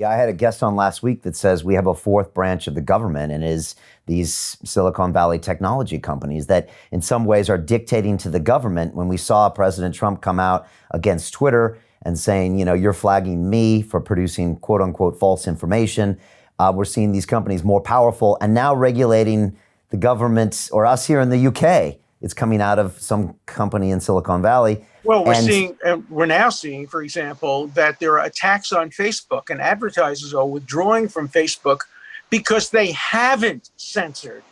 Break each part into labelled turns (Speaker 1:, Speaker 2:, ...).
Speaker 1: Yeah, I had a guest on last week that says we have a fourth branch of the government, and is these Silicon Valley technology companies that in some ways are dictating to the government. When we saw President Trump come out against Twitter and saying, you're flagging me for producing quote unquote false information, we're seeing these companies more powerful and now regulating the government, or us here in the UK. It's coming out of some company in Silicon Valley.
Speaker 2: Well, we're now seeing, for example, that there are attacks on Facebook, and advertisers are withdrawing from Facebook because they haven't censored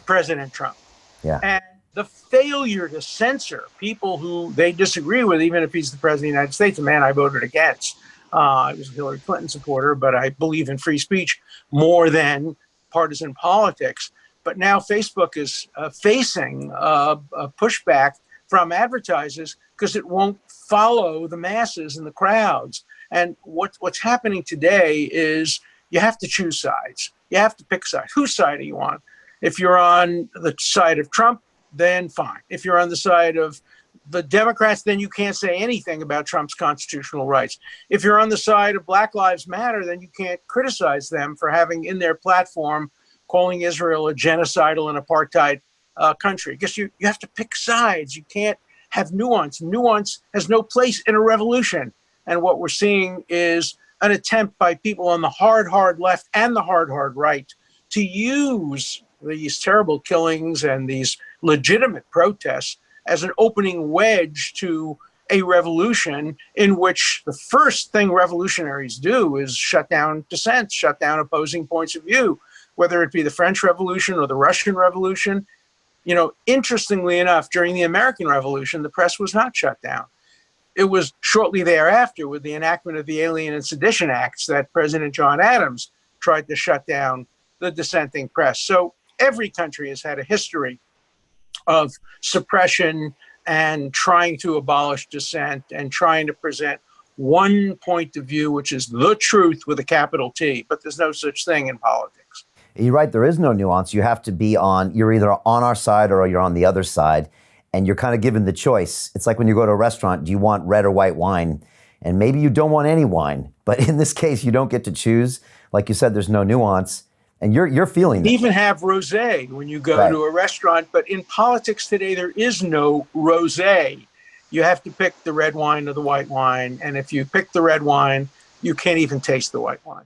Speaker 2: President Trump.
Speaker 1: Yeah.
Speaker 2: And the failure to censor people who they disagree with, even if he's the president of the United States, a man I voted against. I was a Hillary Clinton supporter, but I believe in free speech more than partisan politics. But now Facebook is facing a pushback from advertisers because it won't follow the masses and the crowds. And what's happening today is you have to choose sides. You have to pick sides. Whose side are you on? If you're on the side of Trump, then fine. If you're on the side of the Democrats, then you can't say anything about Trump's constitutional rights. If you're on the side of Black Lives Matter, then you can't criticize them for having in their platform calling Israel a genocidal and apartheid country. Because you have to pick sides. You can't have nuance. Nuance has no place in a revolution. And what we're seeing is an attempt by people on the hard left and the hard right to use these terrible killings and these legitimate protests as an opening wedge to a revolution in which the first thing revolutionaries do is shut down dissent, shut down opposing points of view, whether it be the French Revolution or the Russian Revolution. Interestingly enough, during the American Revolution, the press was not shut down. It was shortly thereafter, with the enactment of the Alien and Sedition Acts, that President John Adams tried to shut down the dissenting press. So every country has had a history of suppression and trying to abolish dissent and trying to present one point of view, which is the truth with a capital T. But there's no such thing in politics.
Speaker 1: You're right. There is no nuance. You have to be you're either on our side or you're on the other side. And you're kind of given the choice. It's like when you go to a restaurant, do you want red or white wine? And maybe you don't want any wine. But in this case, you don't get to choose. Like you said, there's no nuance. And you're feeling that.
Speaker 2: You even have rosé when you go to a restaurant. But in politics today, there is no rosé. You have to pick the red wine or the white wine. And if you pick the red wine, you can't even taste the white wine.